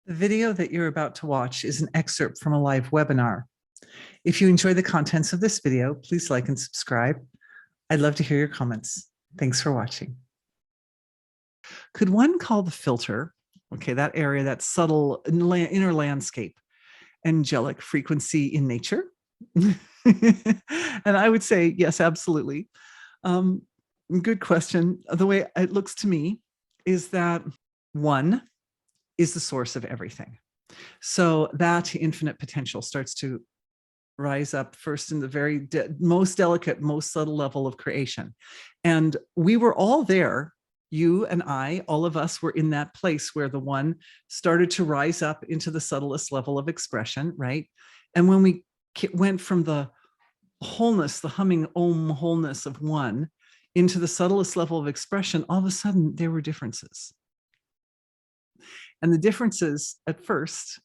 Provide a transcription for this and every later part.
The video that you're about to watch is an excerpt from a live webinar. If you enjoy the contents of this video, please like and subscribe. I'd love to hear your comments. Thanks for watching. Could one call the filter, okay, that area, that subtle inner landscape, angelic frequency in nature? And I would say, yes, absolutely. Good question. The way it looks to me is that one is the source of everything. So that infinite potential starts to rise up first in the very most delicate, most subtle level of creation. And we were all there. You and I, all of us were in that place where the one started to rise up into the subtlest level of expression, right? And when we went from the wholeness, the humming Om wholeness of one into the subtlest level of expression, all of a sudden there were differences. And the differences at first,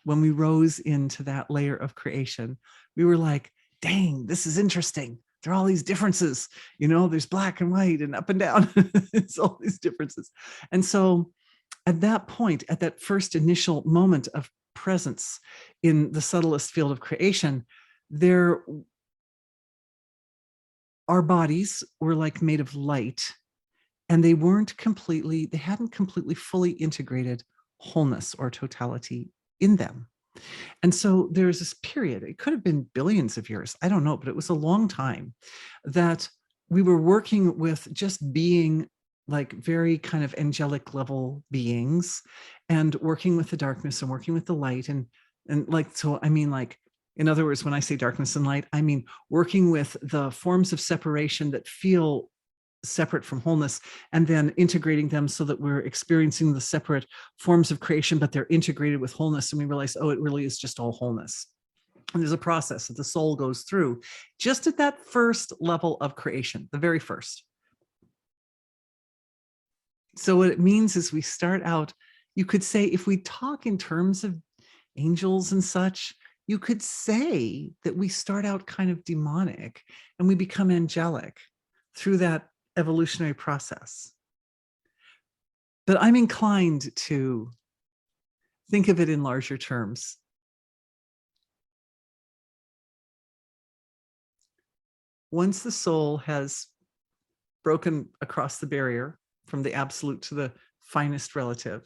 when we rose into that layer of creation, we were like, dang, this is interesting. There are all these differences, you know, there's black and white and up and down. It's all these differences. And so at that point, at that first initial moment of presence in the subtlest field of creation, our bodies were like made of light, and they hadn't completely fully integrated wholeness or totality in them. And so there's this period, it could have been billions of years, I don't know, but it was a long time that we were working with just being like very kind of angelic level beings, and working with the darkness and working with the light. And like, so I mean, like, in other words, when I say darkness and light, I mean working with the forms of separation that feel separate from wholeness, and then integrating them so that we're experiencing the separate forms of creation, but they're integrated with wholeness. And we realize, oh, it really is just all wholeness. And there's a process that the soul goes through just at that first level of creation, the very first. So what it means is we start out, you could say, if we talk in terms of angels and such, you could say that we start out kind of demonic and we become angelic through that evolutionary process. But I'm inclined to think of it in larger terms. Once the soul has broken across the barrier from the absolute to the finest relative,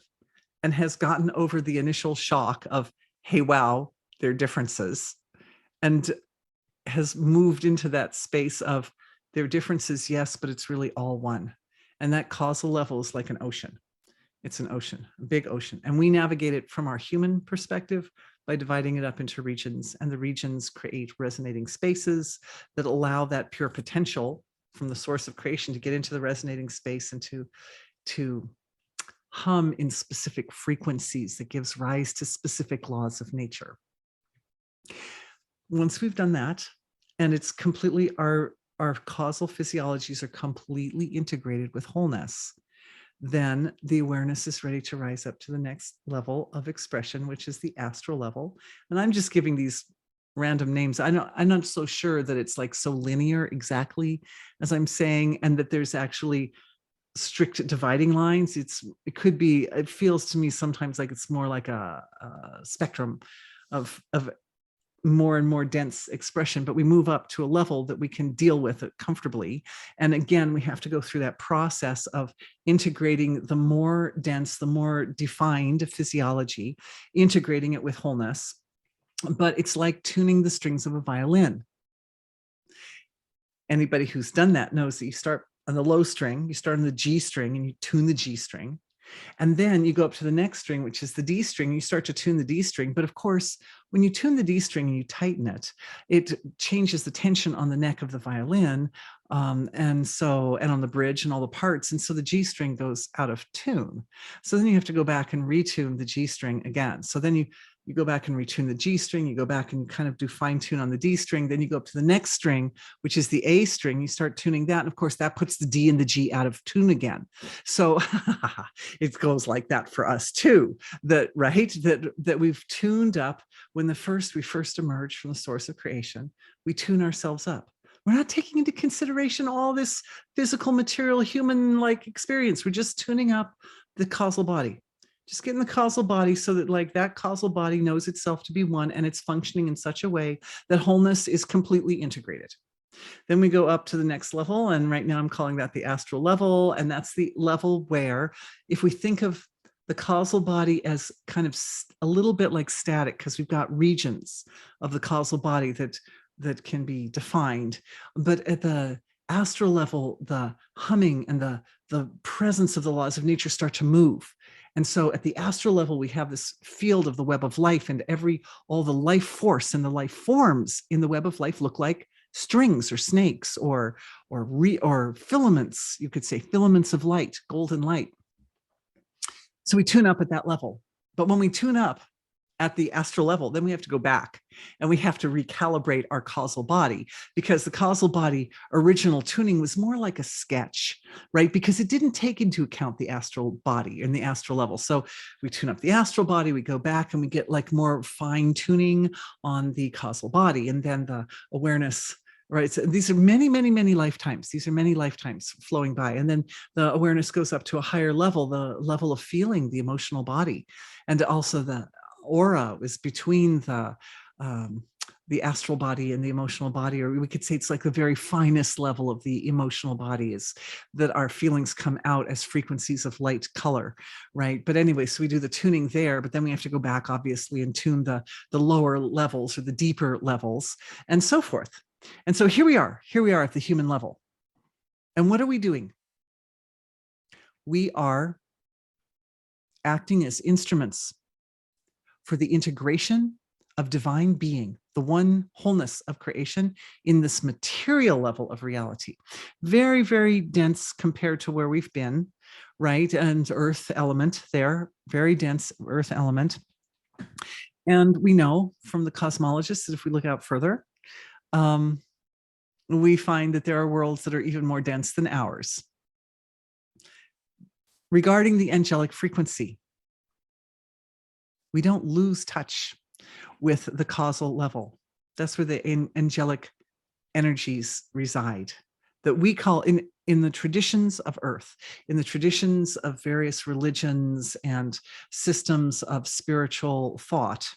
and has gotten over the initial shock of, hey, wow, there are differences, and has moved into that space of, there are differences, yes, but it's really all one. And that causal level is like an ocean. It's an ocean, a big ocean. And we navigate it from our human perspective by dividing it up into regions. And the regions create resonating spaces that allow that pure potential from the source of creation to get into the resonating space and to hum in specific frequencies that gives rise to specific laws of nature. Once we've done that, and it's completely our causal physiologies are completely integrated with wholeness, then the awareness is ready to rise up to the next level of expression, which is the astral level. And I'm just giving these random names. I'm not so sure that it's like so linear exactly as I'm saying, and that there's actually strict dividing lines. It could be, it feels to me sometimes like it's more like a spectrum of more and more dense expression, but we move up to a level that we can deal with it comfortably. And again, we have to go through that process of integrating the more dense, the more defined physiology, integrating it with wholeness. But it's like tuning the strings of a violin. Anybody who's done that knows that you start on the low string, you start on the G string and you tune the G string. And then you go up to the next string, which is the D string. You start to tune the D string. But of course, when you tune the D string and you tighten it, it changes the tension on the neck of the violin, and on the bridge and all the parts. And so the G string goes out of tune. So then you have to go back and retune the G string again. So then you go back and retune the G string, you go back and kind of do fine tune on the D string, then you go up to the next string, which is the A string, you start tuning that, and of course that puts the D and the G out of tune again. So it goes like that for us too, that we've tuned up when we first emerge from the source of creation, we tune ourselves up. We're not taking into consideration all this physical, material, human-like experience. We're just tuning up the causal body, Just get in the causal body so that like that causal body knows itself to be one and it's functioning in such a way that wholeness is completely integrated. Then we go up to the next level. And right now I'm calling that the astral level. And that's the level where if we think of the causal body as kind of a little bit like static, because we've got regions of the causal body that can be defined. But at the astral level, the humming and the presence of the laws of nature start to move. And so at the astral level, we have this field of the web of life, and all the life force and the life forms in the web of life look like strings or snakes or filaments. You could say filaments of light, golden light. So we tune up at that level. But when we tune up at the astral level, then we have to go back and we have to recalibrate our causal body, because the causal body original tuning was more like a sketch, right? Because it didn't take into account the astral body and the astral level. So we tune up the astral body, we go back and we get like more fine tuning on the causal body, and then the awareness. Right. So these are many, many, many lifetimes. These are many lifetimes flowing by. And then the awareness goes up to a higher level, the level of feeling the emotional body. And also the aura is between the astral body and the emotional body, or we could say it's like the very finest level of the emotional body, is that our feelings come out as frequencies of light color, right? But anyway, so we do the tuning there, but then we have to go back, obviously, and tune the lower levels or the deeper levels and so forth. And so here we are at the human level. And what are we doing? We are acting as instruments for the integration of divine being, the one wholeness of creation in this material level of reality. Very, very dense compared to where we've been, right? And earth element there, very dense earth element. And we know from the cosmologists that if we look out further, we find that there are worlds that are even more dense than ours. Regarding the angelic frequency, we don't lose touch with the causal level. That's where the angelic energies reside, that we call in the traditions of Earth, in the traditions of various religions and systems of spiritual thought,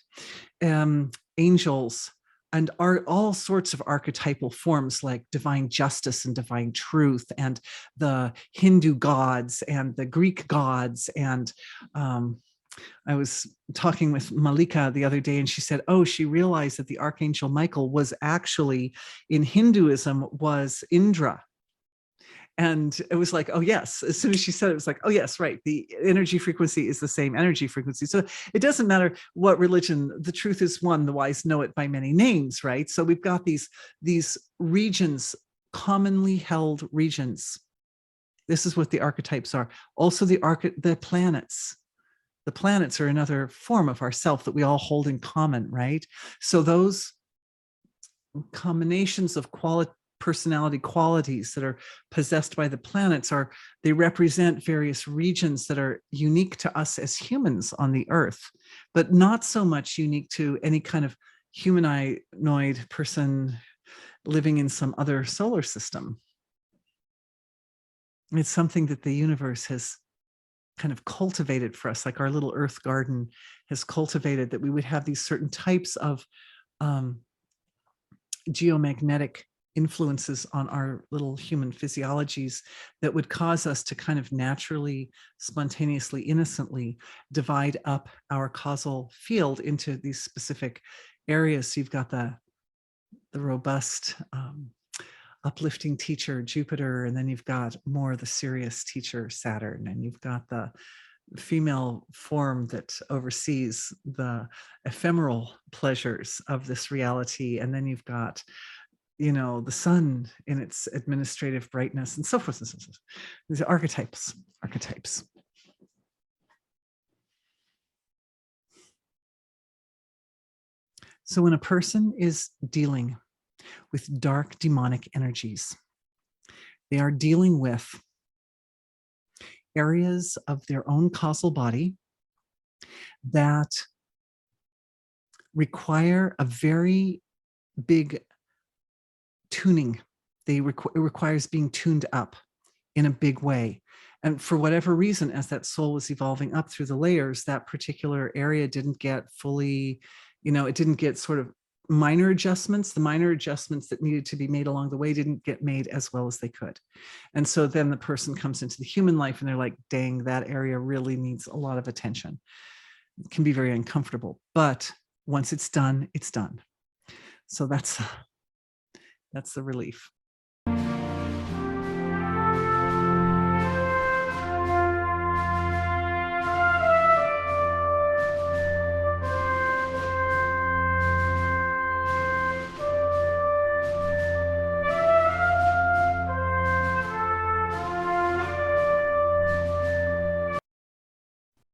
angels, and all sorts of archetypal forms like divine justice and divine truth, and the Hindu gods and the Greek gods. And I was talking with Malika the other day, and she said, oh, she realized that the Archangel Michael was actually, in Hinduism, was Indra. And it was like, oh, yes. As soon as she said it, it was like, oh, yes, right. The energy frequency is the same energy frequency. So it doesn't matter what religion, the truth is one, the wise know it by many names, right? So we've got these regions, commonly held regions. This is what the archetypes are. Also the planets. The planets are another form of ourself that we all hold in common, right? So those combinations of personality qualities that are possessed by the planets they represent various regions that are unique to us as humans on the earth, but not so much unique to any kind of humanoid person living in some other solar system. It's something that the universe has kind of cultivated for us, like our little earth garden has cultivated, that we would have these certain types of geomagnetic influences on our little human physiologies that would cause us to kind of naturally, spontaneously, innocently divide up our causal field into these specific areas. So you've got the robust, uplifting teacher, Jupiter, and then you've got more the serious teacher, Saturn, and you've got the female form that oversees the ephemeral pleasures of this reality. And then you've got, the sun in its administrative brightness and so forth and so forth. These are archetypes. So when a person is dealing with dark demonic energies, they are dealing with areas of their own causal body that require a very big tuning. It requires being tuned up in a big way. And for whatever reason, as that soul was evolving up through the layers, that particular area didn't get fully, it didn't get sort of minor adjustments. The minor adjustments that needed to be made along the way didn't get made as well as they could. And so then the person comes into the human life and they're like, dang, that area really needs a lot of attention. It can be very uncomfortable, but once it's done, it's done. So that's the relief.